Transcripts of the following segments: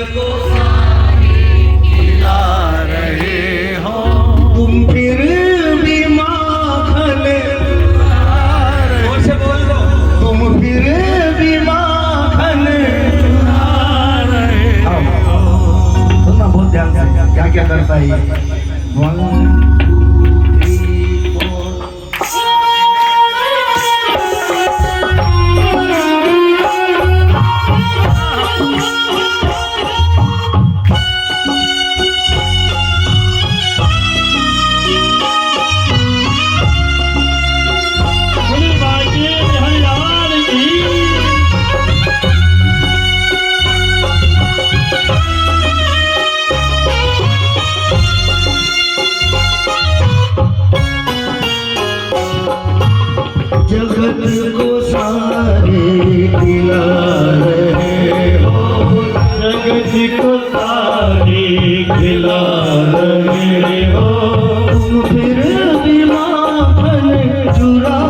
को सारे खिला रहे हो, तुम फिर भी माखन से बोल दो, तुम फिर भी माखन रहे हो। सुनना बहुत ध्यान से क्या क्या करता है। जगत को सारे खिला रहे हो, जगत को सारे खिला रहे हो, तुम फिर भी माखन चुरा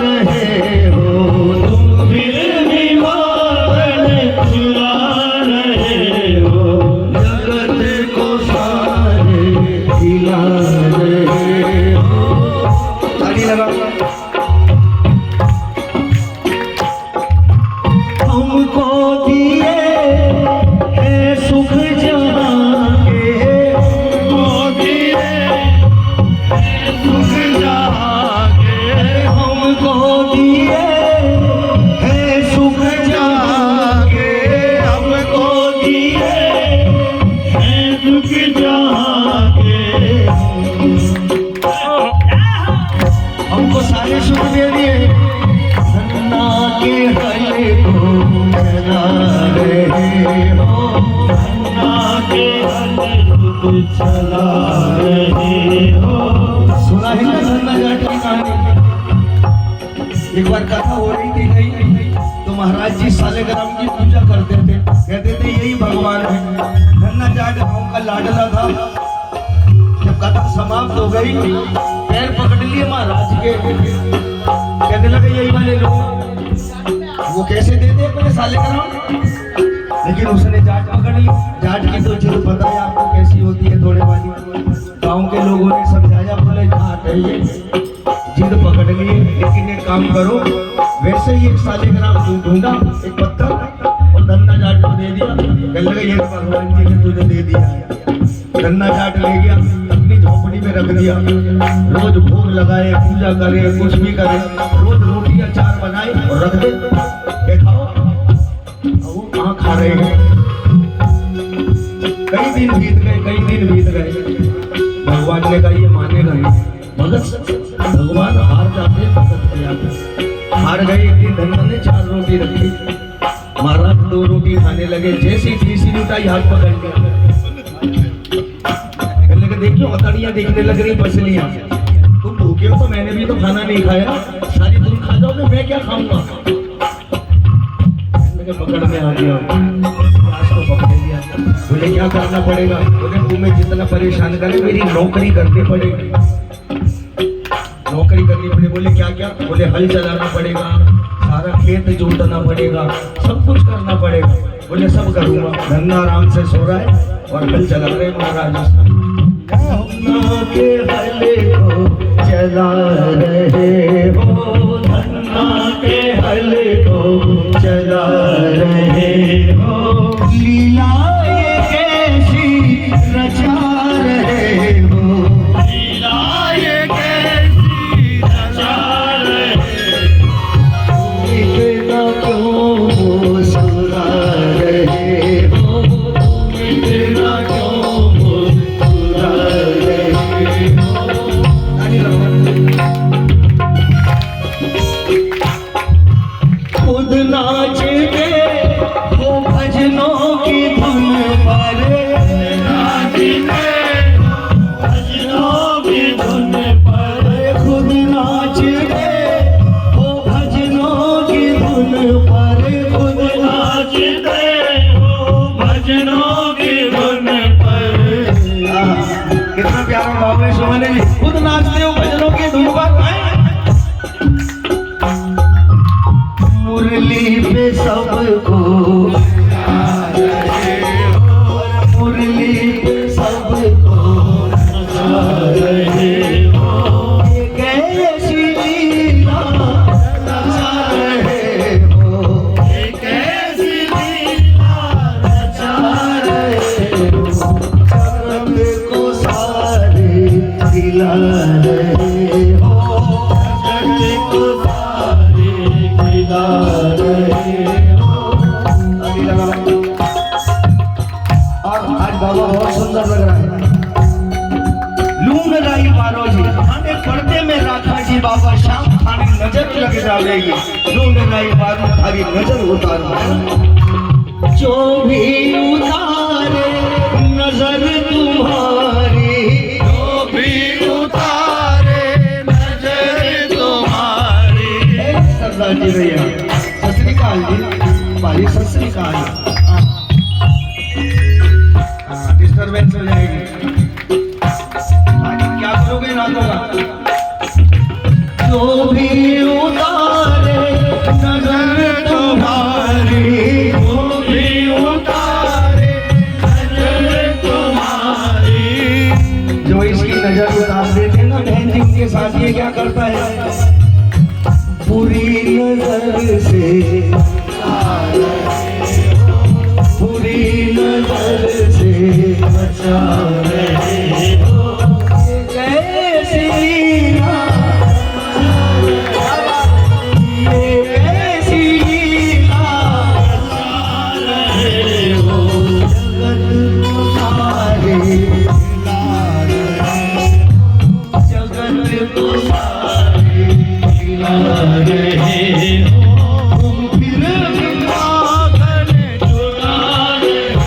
रहे हो, तुम फिर भी माखन चुरा रहे हो, जगत को सारे खिला रहे हो। ताली लगा। हमको दिए है सुख जहाँ के, हमको दिए है सुख जहाँ के, हमको दिए है सुख जहाँ के, हमको दिए है सुख जहाँ के, हमको सारे सुख दे दिए, धन्ना के हले को चला रहे हो, धन्ना के हले को चला रहे हो। सुना है ना धन्ना जाट की कहानी? एक बार कथा हो रही थी कहीं, तो महाराज जी सालेग्राम की पूजा करते थे, कहते थे यही भगवान है। धन्ना जाट गाँव का लाडला था। जब कथा समाप्त हो गई, पैर पकड़ लिए महाराज के, कहने लगे यही वाले लोग, वो कैसे दे दे अपने सालेग्राम, लेकिन उसने जाट पकड़ ली। जाट की तो जिद पता है आपको कैसी होती है, थोड़े वाली। गांव के लोगों ने समझाया, बोले जाट है ये, जिद पकड़ लिए, लेकिन एक काम करो, वैसे ही एक सालेग्राम ढूंढा, एक पत्थर, और धन्ना जाट को दे दिया। कहने लगे ये भगवान जी ने तुझे दे दिया। धन्ना जाट ले गया, अपनी झोपड़ी में रख दिया, रोज भोग लगाए, पूजा करे, कुछ भी करे, रोज रोटी अचार बनाए और रख दे, खाओ। वो कहाँ खा रहे हैं? कई दिन बीत गए, कई दिन बीत गए। भगवान ने कहा ये मानेगा नहीं, भगत भगवान हार जाते, भगत हो जाते। हार गए। एक दिन धन्ना ने 4 रोटी रखी, महाराज 2 रोटी खाने लगे, जैसी तीसरी उठाई हाथ पकड़ लिया। देखियो हथड़ियां दिखने लग रही, मछलियां। तुम भूखे हो तो मैंने भी तो खाना नहीं खाया, सारी तुम खा जाओगे, मैं क्या खाऊंगा? पकड़ में आ गया, को पकड़ लिया। बोले क्या करना पड़ेगा? बोले तुम्हें जितना परेशान करे मेरी नौकरी करनी पड़ेगी, नौकरी करनी पड़ेगी। बोले क्या क्या? बोले हल चलाना पड़ेगा, सारा खेत जोतना पड़ेगा, सब कुछ करना पड़ेगा। बोले सब करूंगा। धन्ना आराम से सो रहा है और हल चला रहे महाराज। धन्ना के हले को चला रहे हो, धन्ना के हले को चला रहे हो, लीला ये कैसी रचा रहे हो, लीला ये कैसी रचा रहे हो, इतना क्यों मुस्कुरा रहे हो, इतना क्यों मुस्कुरा रहे हो। खुद नाचते हो भजनों की धुन पर, नाचते भजनों की धुन पर, खुद नाचते हो भजनों की धुन पर, खुद नाचते हो भजनों की धुन पर। कितना प्यारा भाव है सुमन जी, खुद नाचते हो भजनों की धुन पर। मुरली पे सबको बाबा बहुत सुंदर लग रहा है। लूंग राई मारो जी थाने पर्दे में राखा जी बाबा शाम थाने नजर लग जाएगी। लूंग राई मारो थारी नजर उतारो। जो भी उतारे नजर तुम्हारी, जो भी उतारे नजर तुम्हारी। सरदार जी भैया सत श्री अकाल जी, भाई सत श्री अकाल। डिस्टर्बेंस हो जाएगी, क्या करोगे ना होगा। जो भी उतारे नजर तुम्हारी, जो भी उतारे नजर तुम्हारी। जो इसकी नजर उतार देते ना बहन जी उनके साथ ये क्या करता है, बुरी नजर से, बुरी नजर से बचा रहे हो। कैसी लीला, ये कैसी लीला बचा रहे हो। जगत को सारे खिला रहे, जगत को सारे खिला रहे हो। तुम फिर भी माखन चुरा रहे हो,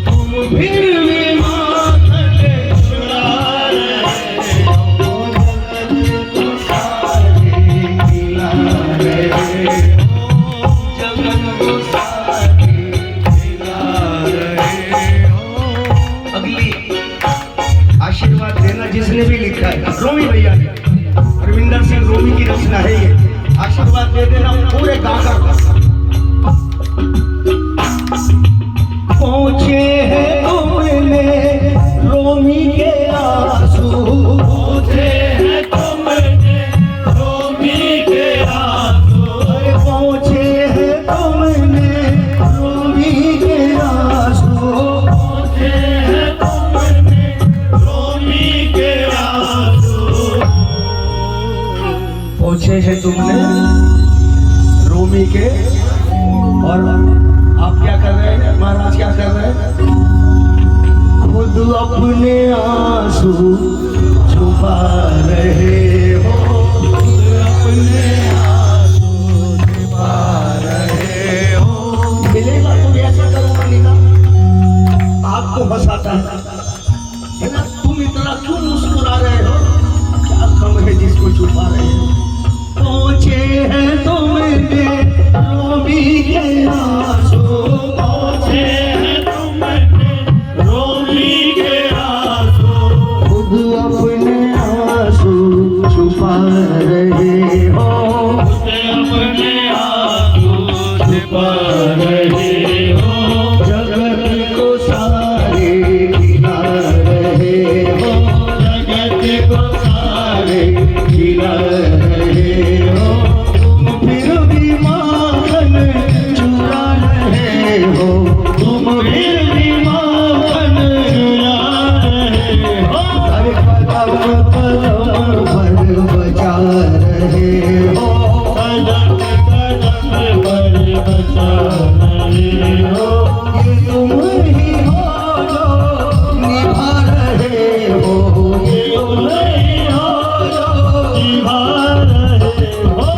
तुम फिर भी माखन चुरा रहे हो। जगत को सारे खिला रहे हो, जगत को सारे खिला रहे हो। अगली आशीर्वाद देना जिसने भी लिखा है रोमी भैया ने, रविंदर सिंह रोमी की रचना है ये। आशीर्वाद दे देना पूरे गाकर। पहुंचे हैं तुमने रोमी के आंसू, पहुंचे हैं तुमने रोमी के आंसू। पहुंचे हैं तुमने रोमी के आंसू। पहुंचे हैं तुमने रोमी के आंसू। पहुंचे हैं तुमने रोमी के, और आप क्या कर रहे हैं महाराज, क्या कर रहे हैं, खुद अपने आंसू छुपा रहे हो। खुद अपने आंसू छुपा रहे हो। मिलेगा तो ऐसा करो मिलेगा, आपको हंसाता है ना, तुम इतना क्यों मुस्कुरा रहे हो, क्या कम है जिसको छुपा रहे हो। पहुंचे हैं तुमने रोमी के आंसू, पहुंचे हैं तुमने रोमी के आंसू। खुद अपने आंसू छुपा रहे हो। खुद अपने आंसू छुपा रहे हो। जगत को सारे खिला रहे हो, जगत को सारे खिला रहे हो। तुम फिर भी माखन चुरा रहे हो, तुम फिर भी माखन चुरा रहे हो। हर कदम कदम पर बचा रहे हो, कदम कदम पर बचा रहे हो। ये तुम ही हो जो निभा रहे हो, ये तुम ही हो जो निभा रहे हो।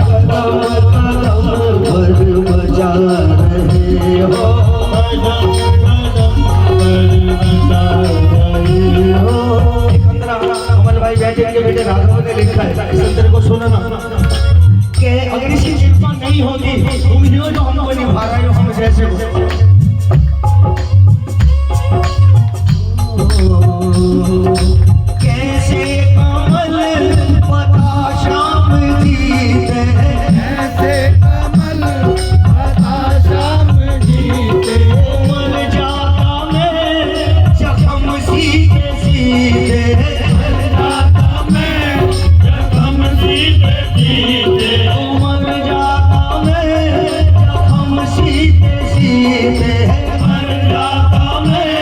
कदम कदम पर बचा रहे हो, कदम कदम पर बचा रहे हो। कमल भाई बैठे के बेटे राघव ने लिखा है, इस अंतर को सुनो ना, कि अगर इसकी कृपा नहीं होती तुम ही हो जो हमको निभा रहे हो, हम जैसे हो। कैसे कमल पता शाम जीते, ऐसे कमल पता शाम जीते। मर जाता मैं जख्म सीते सीते, मर जाता मैं जख्म सीते सीते। मर जाता मैं जख्म सीते सीते। मर जाता मैं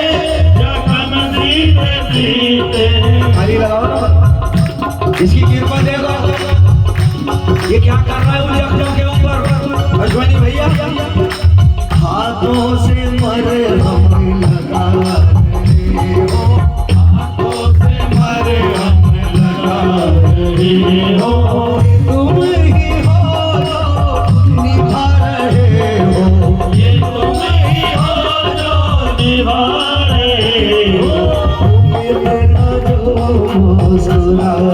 जख्म सीते सीते। खाली लगाओ, इसकी कृपा देखो, ये क्या कर रहा है उन जख्मों के ऊपर। अश्वनी भैया हाथों से मरहम लगा मुस्कुराओ